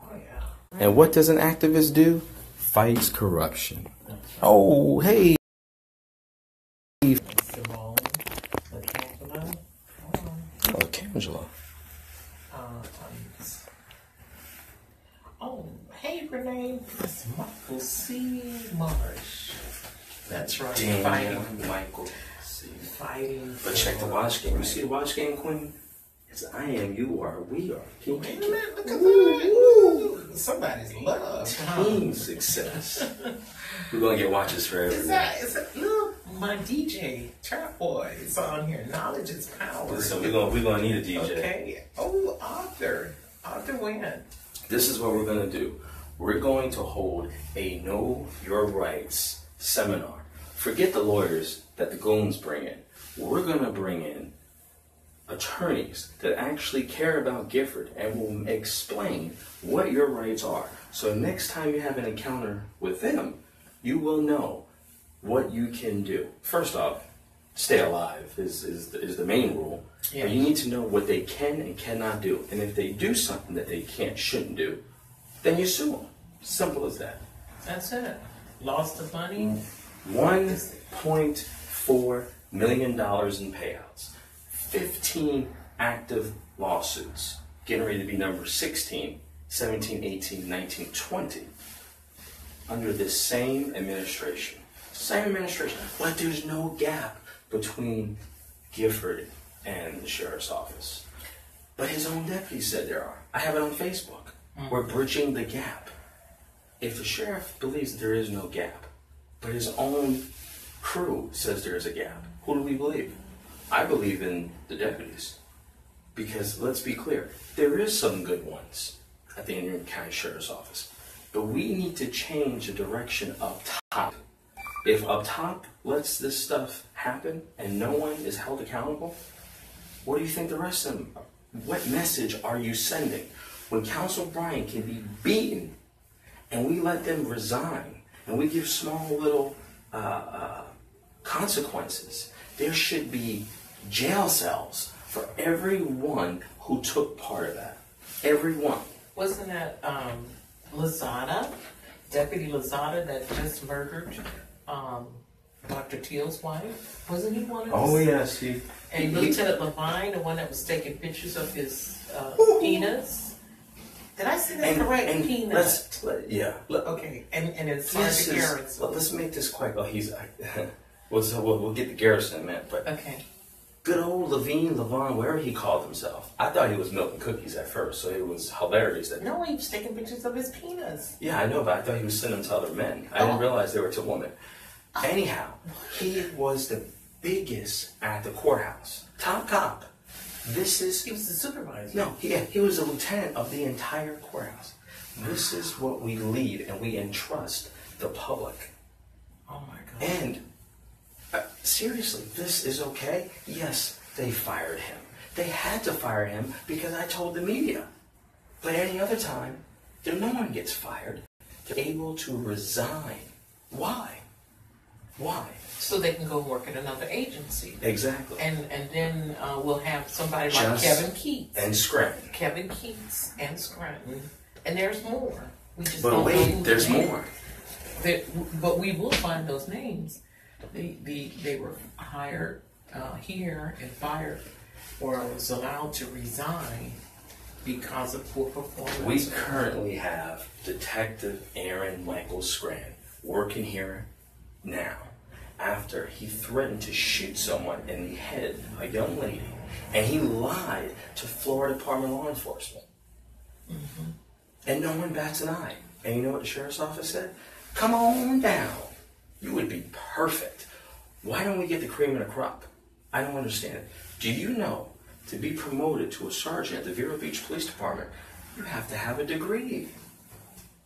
C: Oh yeah.
A: And what does an activist do? Fights corruption. Oh, hey.
C: Simone, the Capitol.
A: Oh, Angela.
C: Oh, hey, Renee. It's Michael C. Marsh. That's right.
A: Damn, Michael.
C: Fighting.
A: But check the watch game. You see the watch game, Queen? It's I am, you are, we are.
C: Look at that. Somebody's love.
A: Team success. We're going to get watches for everything.
C: Is that, look, my DJ, Trap Boy, is on here. Knowledge is power.
A: So we're gonna need a DJ.
C: Okay. Oh, Arthur. Arthur Wynn.
A: This is what we're going to do. We're going to hold a Know Your Rights seminar. Forget the lawyers that the goons bring in. We're going to bring in attorneys that actually care about Gifford and will explain what your rights are. So next time you have an encounter with them, you will know what you can do. First off, stay alive is the main rule. Yeah. But you need to know what they can and cannot do. And if they do something that they shouldn't do, then you sue them. Simple as that.
C: That's it. Lost of money.
A: $1.4 million in payouts. 15 active lawsuits. Getting ready to be number 16, 17, 18, 19, 20. Under this same administration. Same administration. But there's no gap between Gifford and the sheriff's office. But his own deputy said there are. I have it on Facebook. We're bridging the gap. If the sheriff believes that there is no gap, but his own crew says there is a gap, who do we believe? I believe in the deputies. Because let's be clear, there is some good ones at the Indian County Sheriff's Office. But we need to change the direction up top. If up top lets this stuff happen and no one is held accountable, what do you think the rest of them, what message are you sending? when Council Bryant can be beaten and we let them resign and we give small little consequences, there should be jail cells for everyone who took part of that. Everyone.
C: Wasn't that Lozada, Deputy Lozada, that just murdered Dr. Teal's wife? Wasn't he one of
A: Oh,
C: his?
A: yes.
C: And Lieutenant Levine, the one that was taking pictures of his penis? Did I say that correct? Penis.
A: Yeah.
C: Okay, and it's Sergeant Garrison.
A: Let's make this quick. Oh, he's... we'll get the Garrison in a minute, but...
C: Okay.
A: Good old Levine, wherever he called himself. I thought he was milking cookies at first, so it was hilarious. That
C: No, he was taking pictures of his penis.
A: Yeah, I know, but I thought he was sending them to other men. I didn't realize they were to women. Anyhow, he was the biggest at the courthouse. Top cop.
C: He was the supervisor.
A: No, he was a lieutenant of the entire courthouse. This is what we lead and we entrust the public.
C: Oh my God.
A: And seriously, this is okay? Yes, they fired him. They had to fire him because I told the media. But any other time, no one gets fired. They're able to resign. Why? Why?
C: So they can go work at another agency.
A: Exactly.
C: And then we'll have somebody like Kevin Keats.
A: And Scranton.
C: Kevin Keats and Scranton. And there's more. We just
A: But
C: don't know
A: wait,
C: who
A: there's
C: they are.
A: more.
C: But we will find those names. They were hired here and fired or was allowed to resign because of poor performance.
A: We currently have Detective Aaron Michael Scranton working here now after he threatened to shoot someone in the head, a young lady, and he lied to Florida Department of Law Enforcement. Mm-hmm. And no one bats an eye. And you know what the sheriff's office said? Come on down. You would be perfect. Why don't we get the cream of the crop? I don't understand it. Do you know, to be promoted to a sergeant at the Vero Beach Police Department, you have to have a degree?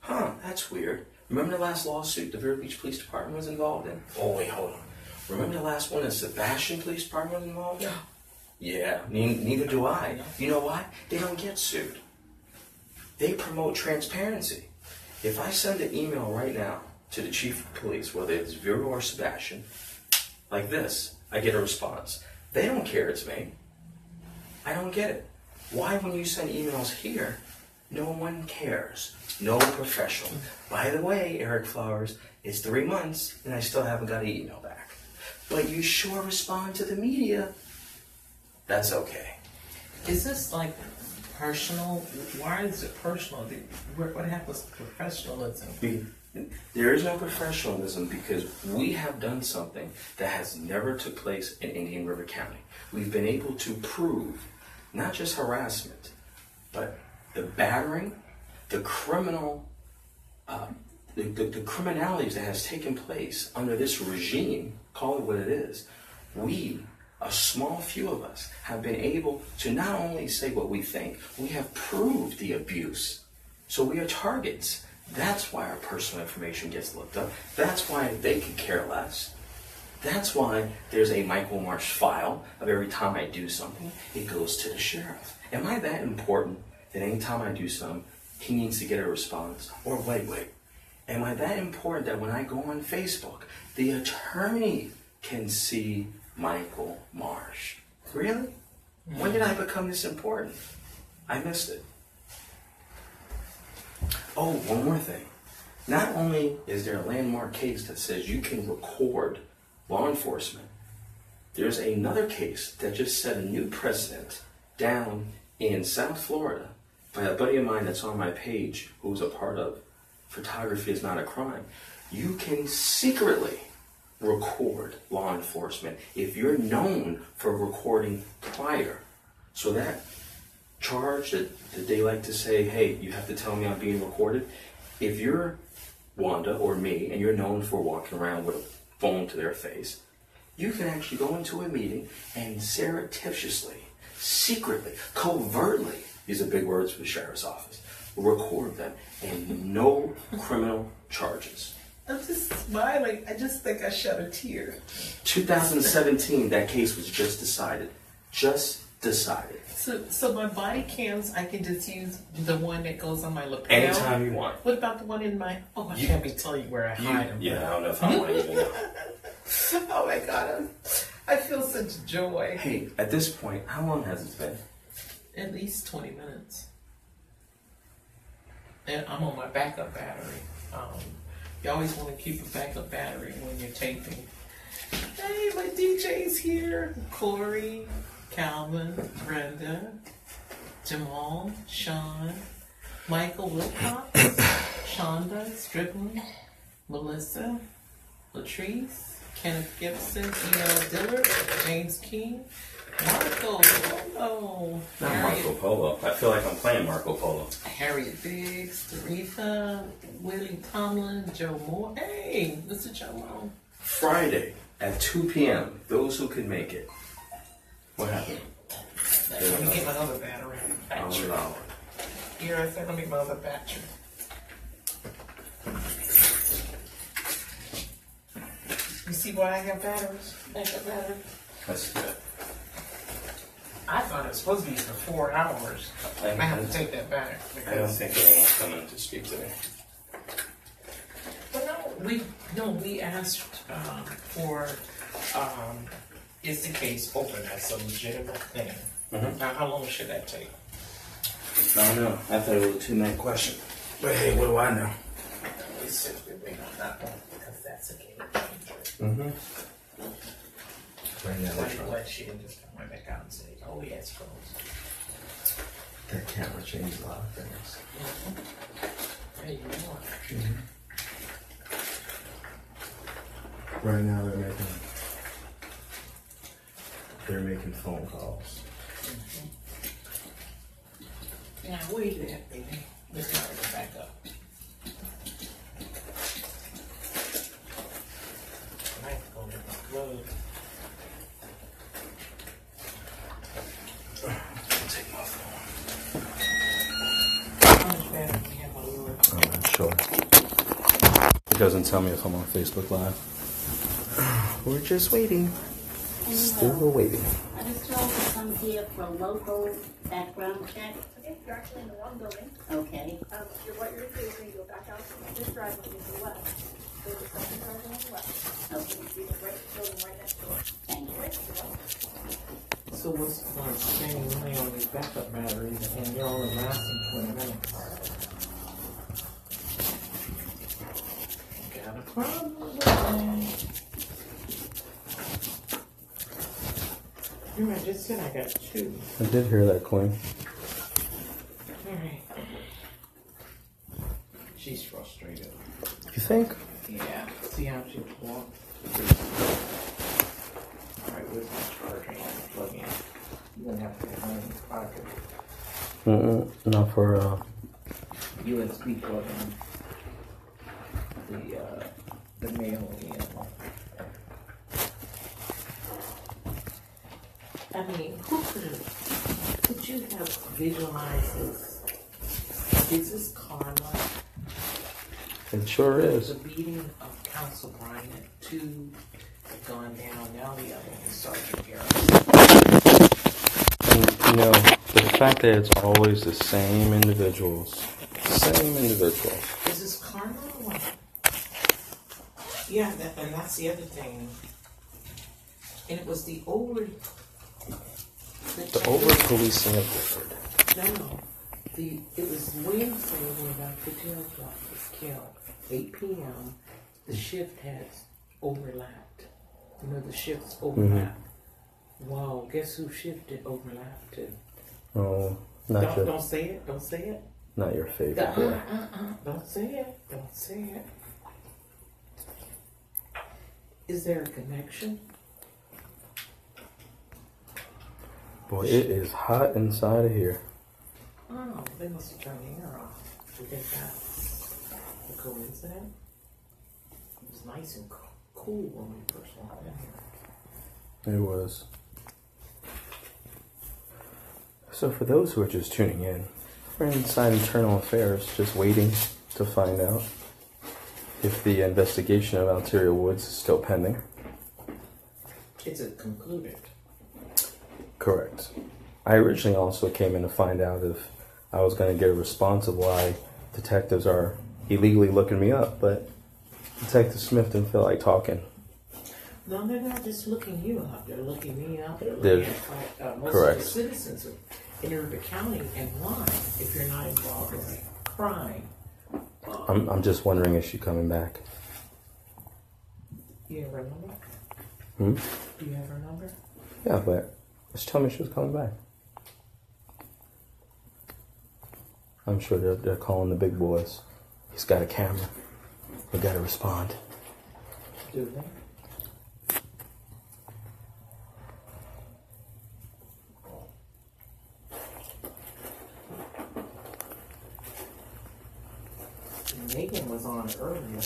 A: Huh, that's weird. Remember the last lawsuit the Vero Beach Police Department was involved in? Oh, wait, hold on. Remember the last one the Sebastian Police Department was involved in? Yeah, neither do I. You know why? They don't get sued. They promote transparency. If I send an email right now to the chief of police, whether it's Vero or Sebastian, like this, I get a response. They don't care it's me. I don't get it. Why, when you send emails here, no one cares? No professional. By the way, Eric Flowers, it's 3 months and I still haven't got an email back. But you sure respond to the media. That's okay.
C: Is this like personal? Why is it personal? What happens to professionalism?
A: There is no professionalism because we have done something that has never took place in Indian River County. We've been able to prove not just harassment, but the battering, the criminal, the criminalities that has taken place under this regime, call it what it is. We, a small few of us, have been able to not only say what we think, we have proved the abuse. So we are targets. That's why our personal information gets looked up. That's why they could care less. That's why there's a Michael Marsh file of every time I do something, it goes to the sheriff. Am I that important that anytime I do something, he needs to get a response? Or wait, am I that important that when I go on Facebook, the attorney can see Michael Marsh? Really? When did I become this important? I missed it. Oh, one more thing. Not only is there a landmark case that says you can record law enforcement, there's another case that just set a new precedent down in South Florida by a buddy of mine that's on my page who's a part of Photography is Not a Crime. You can secretly record law enforcement if you're known for recording prior. So that charge that they like to say, hey, you have to tell me I'm being recorded. If you're Wanda or me and you're known for walking around with a phone to their face, you can actually go into a meeting and surreptitiously, secretly, covertly, these are big words for the sheriff's office, record them and no criminal charges.
C: I'm just smiling. I just think I shed a tear.
A: 2017, that case was just decided. Just
D: decided.
C: So my body cams, I can just use the one that goes on my lapel.
D: Anytime you want.
C: What about the one in my? Oh, I can't be telling you where I hide them.
D: Yeah, I don't know if I want to even know.
C: Oh my God, I feel such joy.
D: Hey, at this point, how long has it been?
C: At least 20 minutes. And I'm on my backup battery. You always want to keep a backup battery when you're taping. Hey, my DJ's here. Corey, Calvin, Brenda, Jamal, Sean, Michael Wilcox, Shonda, Strickland, Melissa, Latrice, Kenneth Gibson, E.L. Dillard, James King, Marco Polo.
D: Not Marco Polo. I feel like I'm playing Marco Polo.
C: Harriet Biggs, Taretha, Willie Tomlin, Joe Moore. Hey, Mr. Joe Moore.
D: Friday at 2 p.m. Those who can make it. What happened?
C: Let me get my other battery.
D: No.
C: Here, I said, let me get my other battery. You see why I have batteries? Backup battery?
D: That's good.
C: I thought it was supposed to be for 4 hours. I have to take that back.
D: I don't think anyone's coming to speak today.
C: But we asked for is the case open? That's a legitimate thing.
D: Mm-hmm.
C: Now, how long should that take?
D: I don't know. I thought it was a 2-minute question. But hey, what do I know?
C: We simply wait on that one because that's a game changer.
D: Mm-hmm. Right now,
C: Why she didn't just come right back out and say, oh, yeah, it's closed.
D: that camera changed a lot of things.
C: Hey, you know.
D: Mm-hmm. Right now, they're making phone calls.
C: Yeah, where you at, baby? Let's not go back up. I have to go to my clothes.
D: Take my phone.
C: How much battery do you have on yours?
A: I'm not sure. It doesn't tell me if I'm on Facebook Live. We're just waiting. Still waiting.
E: I was told to come here for local background check.
F: Okay, you're actually in the wrong building.
E: Okay.
F: What you're doing is going to go back out this driveway to the left. There's a second driveway on the left.
E: Okay.
F: You see the right building right next door.
E: Thank you.
C: So what's the point of spending money on these backup batteries and they're only lasting 20 minutes? Got a problem with that. Remember, I just said I got 2.
A: I did hear that, Queen.
C: Alright. She's frustrated.
A: You think?
C: Yeah. See how she walked? Alright, where's my charger? Plug in. You wouldn't have to have money in your pocket.
A: Not for,
C: USB plug in. The mail in. I mean, could you have visualized this? Is this karma?
A: it sure is.
C: The beating of Council Bryant, 2 have gone down, now the other one is Sergeant Garrett.
A: And, you know, the fact that it's always the same individuals. Same individuals.
C: Is this karma or what? Yeah, and that's the other thing. And it was the
A: over-policing of Woodford.
C: No, it was Wednesday when Dr. Tailcloth was killed. 8 p.m. The shift has overlapped. You know, the shifts overlap. Wow, guess who shift it overlapped to?
A: Oh,
C: Don't say it. Don't say it.
A: not your favorite boy.
C: Don't say it. Don't say it. Is there a connection?
A: Boy, it is hot inside of here.
C: Oh, they must have turned the air off. Do you think that's a coincidence? It was nice and cool when we first walked in here.
A: It was. So for those who are just tuning in, we're inside Internal Affairs, just waiting to find out if the investigation of Alteria Woods is still pending.
C: Is it concluded?
A: Correct. I originally also came in to find out if I was going to get a response of why detectives are illegally looking me up, but Detective Smith didn't feel like talking.
C: No, they're not just looking you up. They're looking me up. They're
A: They're-
C: looking at most
A: correct.
C: of the citizens in Irving County. And why? If you're not involved in a crime.
A: I'm just wondering, is she coming back?
C: You have her number?
A: Hmm?
C: Do you have her number?
A: Yeah, but just tell me she was coming back. I'm sure they're calling the big boys. He's got a camera. We got to respond.
C: Do they? Megan was on earlier.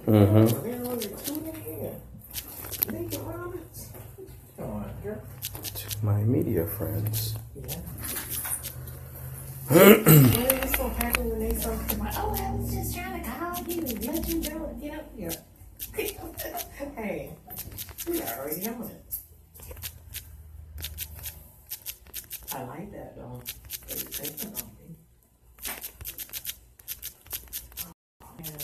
A: Mm-hmm.
C: They're only tuning in. Megan Roberts. Come on, girl.
A: To my media friends.
C: Yeah. They were so happy when they saw me. Oh, I was just trying to call you and let you know and get up here. Hey, we already on it. I like that though. They thinking on me. Oh, man.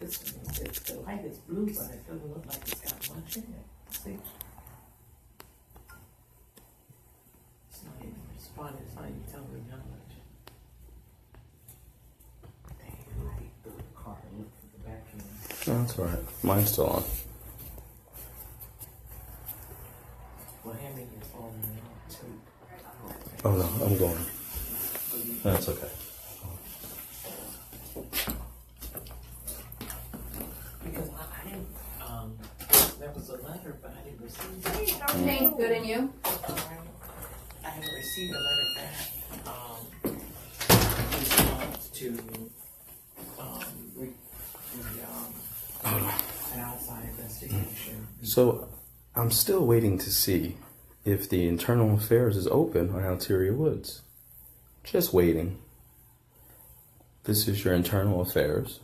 C: This one, the light is blue, but it doesn't look like it's got much in it. See? It's not even responding. It's not even telling me how much. Dang, I hate the car. Look for the back end.
A: No, that's all right. Mine's still on.
C: Well, hand me your phone and I'll take.
A: Oh, no, I'm going. That's okay.
C: Because I didn't, there was a letter, but I didn't receive it.
G: Hey, good, and you?
C: I haven't received a letter back, in response to, an outside investigation.
A: So, I'm still waiting to see if the Internal Affairs is open on Alteria Woods. Just waiting. This is your Internal Affairs.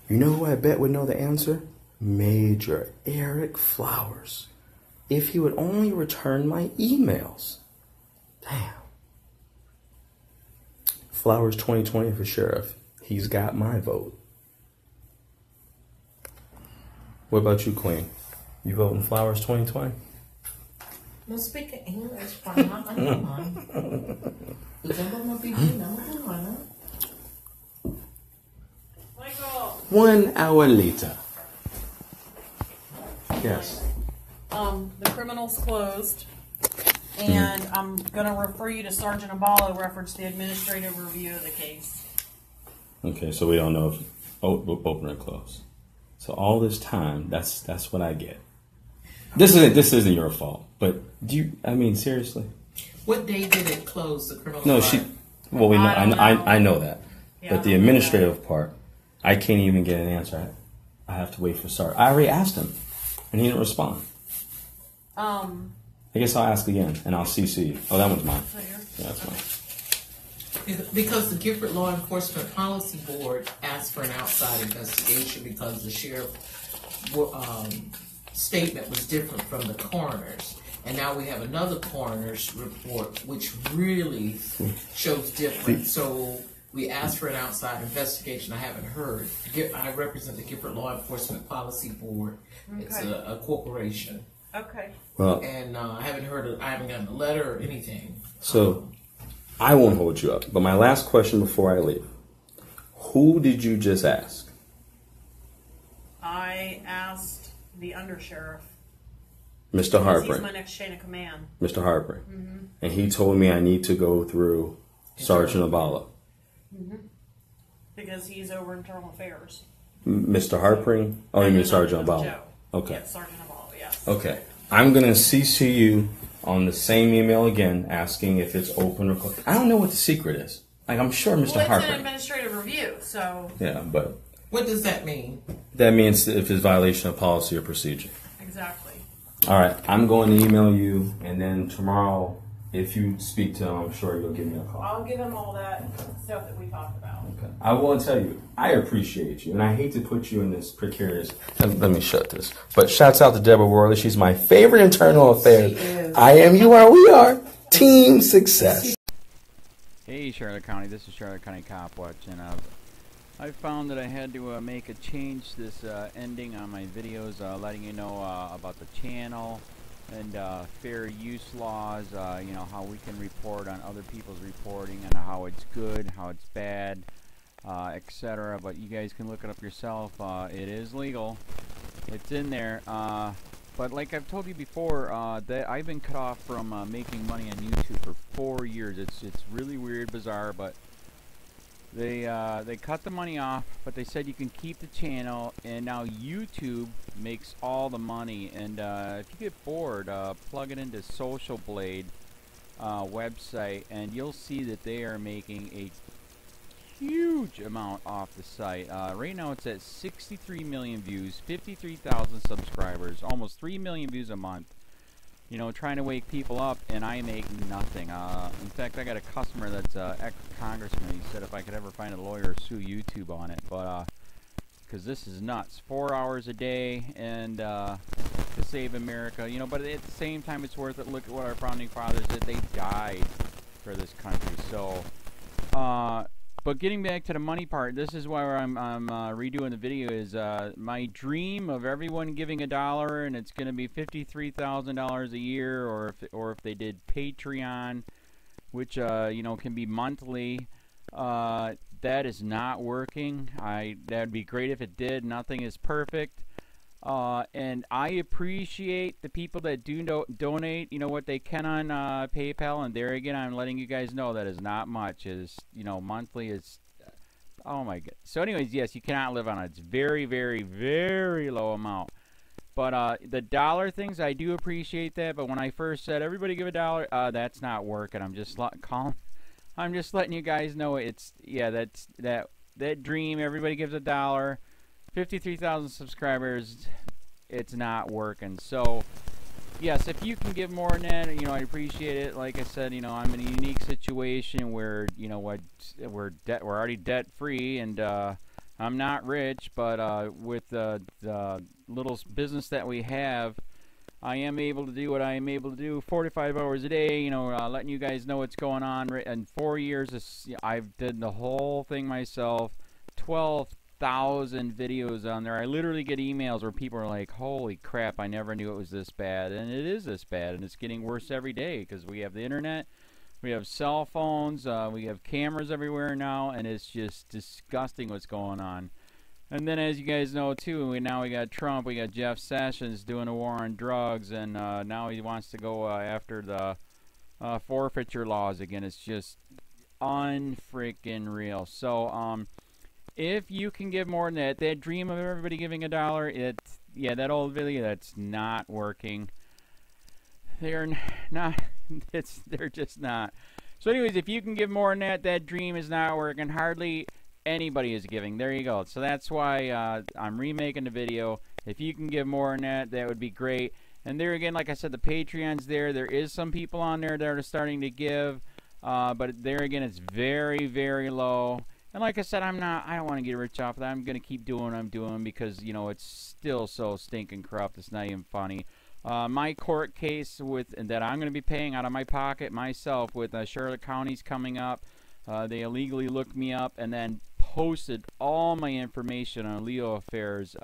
A: You know who I bet would know the answer? Major Eric Flowers. If he would only return my emails. Damn. Flowers 2020 for sheriff. He's got my vote. What about you, Queen? You voting Flowers 2020?
C: No speaking English, but not anyone.
B: Michael,
A: 1 hour later. Yes.
B: the criminal's closed, and I'm gonna refer you to Sergeant Abalo, reference the administrative review of the case.
A: Okay, so we don't know if open or close. So all this time, that's what I get. This isn't your fault, but do you? I mean, seriously?
C: What day did it close, the criminal
A: No,
C: trial?
A: Well, we know.
B: I don't know.
A: I know that,
B: Yeah,
A: but
B: I
A: the
B: don't know
A: administrative part, I can't even get an answer. I have to wait for Sergeant. I already asked him, and he didn't respond. I guess I'll ask again, and I'll CC you. Oh, that one's mine. Yeah, that's mine.
C: Because the Gifford Law Enforcement Policy Board asked for an outside investigation because the sheriff statement was different from the coroner's. And now we have another coroner's report which really shows different. So we asked for an outside investigation. I haven't heard. I represent the Gifford Law Enforcement Policy Board.
B: Okay.
C: It's a corporation.
B: Okay.
A: Well,
C: And I haven't heard. I haven't gotten a letter or anything.
A: so I won't hold you up. But my last question before I leave: who did you just ask?
B: I asked the undersheriff.
A: Mr.
B: Because he's
A: Harper.
B: my next chain of command.
A: Mr. Harper. And he told me I need to go through Sergeant Abala.
B: Because he's over internal affairs.
A: Mr. Harpering? Oh, you mean Sergeant Abala?
B: Joe.
A: Okay.
B: Yes, Sergeant Abalo, yes.
A: Okay. I'm going to CC you on the same email again, asking if it's open or closed. I don't know what the secret is. Like, I'm sure Mr.
B: Well, it's an
A: Harpering.
B: administrative review, so
A: Yeah, but
C: What does that mean?
A: that means if it's violation of policy or procedure.
B: exactly.
A: All right. I'm going to email you, and then tomorrow If you speak to him, I'm sure you'll give me a call.
B: I'll give him all that stuff that we talked about.
A: Okay. I will tell you, I appreciate you, and I hate to put you in this precarious. Let me shut this. But shouts out to Deborah Worley. She's my favorite internal affairs.
C: She is.
A: I am, you are, we are. Team success.
G: Hey Charlotte County, this is Charlotte County COPWATCH, and I found that I had to make a change this ending on my videos, letting you know about the channel and fair use laws, you know, how we can report on other people's reporting and how it's good, how it's bad, etc. But you guys can look it up yourself. It is legal. It's in there. But like I've told you before, that I've been cut off from making money on YouTube for 4 years. It's really weird, bizarre, but they cut the money off, but they said you can keep the channel, and now YouTube makes all the money. And if you get bored, plug it into Social Blade website, and you'll see that they are making a huge amount off the site. Right now it's at 63 million views, 53,000 subscribers, almost 3 million views a month. You know, trying to wake people up, and I make nothing. In fact, I got a customer that's ex-congressman. He said if I could ever find a lawyer, sue YouTube on it. But because this is nuts, 4 hours a day, and to save America. You know, but at the same time, it's worth it. Look at what our founding fathers did. They died for this country. So, but getting back to the money part, this is why I'm redoing the video. Is my dream of everyone giving $1, and it's going to be $53,000 a year, or if they did Patreon, which you know, can be monthly. That is not working. That'd be great if it did. Nothing is perfect. And I appreciate the people that do donate, you know, what they can on PayPal. And there again, I'm letting you guys know that is not much. Is, you know, monthly is, oh my god. So anyways, yes, you cannot live on it. It's very, very, very low amount. But the dollar things, I do appreciate that. But when I first said everybody give $1, that's not working. I'm just letting you guys know it's, yeah, that's that dream. Everybody gives $1. 53,000 subscribers, it's not working. So yes, if you can give more than that, you know, I appreciate it. Like I said, you know, I'm in a unique situation where, you know, what we're already debt free, and I'm not rich, but with the little business that we have, I am able to do what I am able to do 45 hours a day, you know, letting you guys know what's going on. In 4 years, I've did the whole thing myself. 12,000 videos on there. I literally get emails where people are like, holy crap, I never knew it was this bad. And it is this bad, and it's getting worse every day because we have the internet, we have cell phones, we have cameras everywhere now, and it's just disgusting what's going on. And then, as you guys know too, we got Trump, we got Jeff Sessions doing a war on drugs, and now he wants to go after the forfeiture laws again. It's just unfreaking real. So if you can give more than that dream of everybody giving $1, yeah, that old video, that's not working. They're not, they're just not. So anyways, if you can give more than that dream is not working. Hardly anybody is giving. There you go. So that's why I'm remaking the video. If you can give more than that, that would be great. And there again, like I said, the Patreon's there. There is some people on there that are starting to give, but there again, it's very, very low. And like I said, I don't want to get rich off of that. I'm going to keep doing what I'm doing because, you know, it's still so stinking corrupt. It's not even funny. My court case that I'm going to be paying out of my pocket myself with Charlotte County's coming up. They illegally looked me up and then posted all my information on LEOAFFAIRS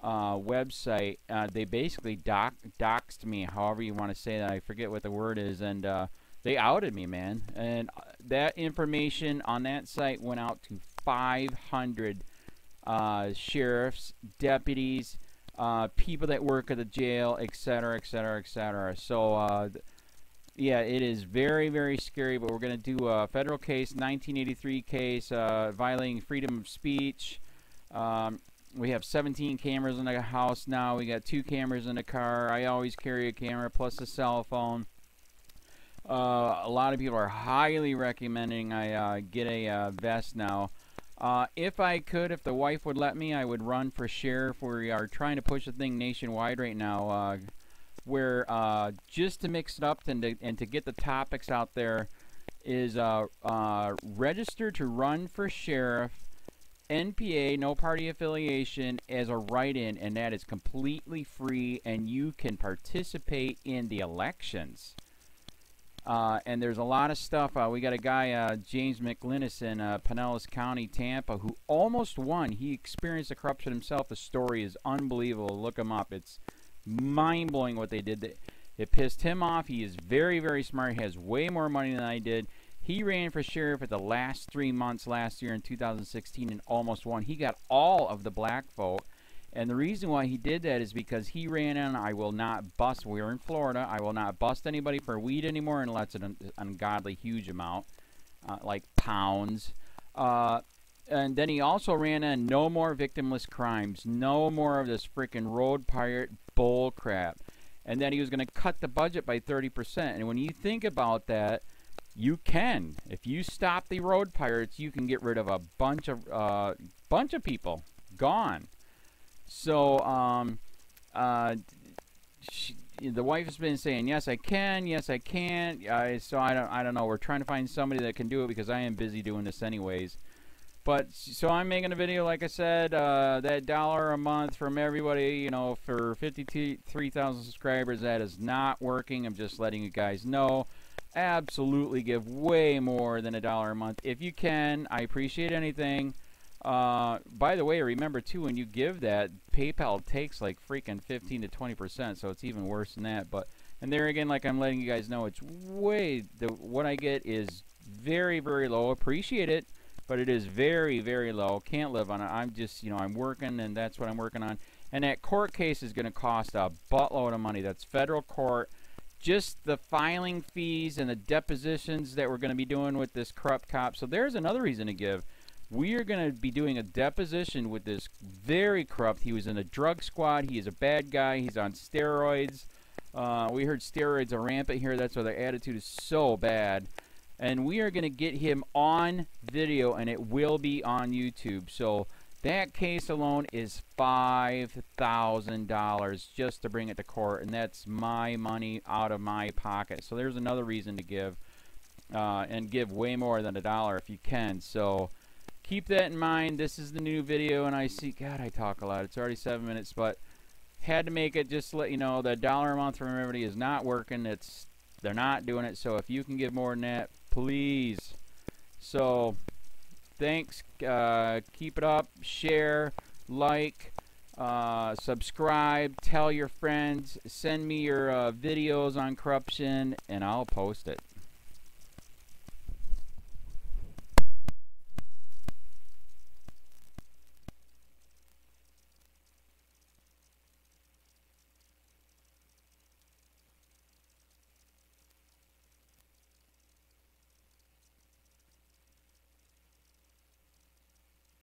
G: website. They basically doxed me, however you want to say that. I forget what the word is, and they outed me, man. And that information on that site went out to 500 sheriffs, deputies, people that work at the jail, etc., etc., etc. So, yeah, it is very, very scary, but we're going to do a federal case, 1983 case, violating freedom of speech. We have 17 cameras in the house now. We got 2 cameras in the car. I always carry a camera plus a cell phone. A lot of people are highly recommending I get a vest now. If I could, if the wife would let me, I would run for sheriff. We are trying to push the thing nationwide right now. where just to mix it up and to get the topics out there is register to run for sheriff, NPA, no party affiliation, as a write-in, and that is completely free, and you can participate in the elections. And there's a lot of stuff. We got a guy, James McLinnis in Pinellas County, Tampa, who almost won. He experienced the corruption himself. The story is unbelievable. Look him up. It's mind-blowing what they did. It pissed him off. He is very, very smart. He has way more money than I did. He ran for sheriff at the last 3 months last year in 2016 and almost won. He got all of the black vote. And the reason why he did that is because he ran on, I will not bust, we're in Florida, I will not bust anybody for weed anymore unless it's an ungodly huge amount, like pounds. And then he also ran on no more victimless crimes, no more of this freaking road pirate bull crap. And then he was going to cut the budget by 30%. And when you think about that, you can. If you stop the road pirates, you can get rid of a bunch of people. Gone. So, the wife has been saying, yes, I can, yes, I can't. So I don't know. We're trying to find somebody that can do it because I am busy doing this anyways. But, so I'm making a video, like I said, that $1 a month from everybody, you know, for 53,000 subscribers, that is not working. I'm just letting you guys know. Absolutely give way more than $1 a month. If you can, I appreciate anything. By the way, remember too, when you give that, PayPal takes like freaking 15 to 20%, so it's even worse than that. But, and there again, like I'm letting you guys know, it's way, what I get is very, very low. Appreciate it, but it is very, very low. Can't live on it. I'm just, you know, I'm working, and that's what I'm working on. And that court case is going to cost a buttload of money. That's federal court. Just the filing fees and the depositions that we're going to be doing with this corrupt cop. So there's another reason to give. We are going to be doing a deposition with this very corrupt. He was in a drug squad. He is a bad guy. He's on steroids. We heard steroids are rampant here. That's why their attitude is so bad. And we are going to get him on video, and it will be on YouTube. So that case alone is $5,000 just to bring it to court, and that's my money out of my pocket. So there's another reason to give, and give way more than $1 if you can. So keep that in mind. This is the new video, and I see, God, I talk a lot. It's already 7 minutes, but had to make it just to let you know that $1 a month from everybody is not working. They're not doing it. So if you can give more than that, please. So thanks. Keep it up. Share, like, subscribe, tell your friends, send me your videos on corruption, and I'll post it.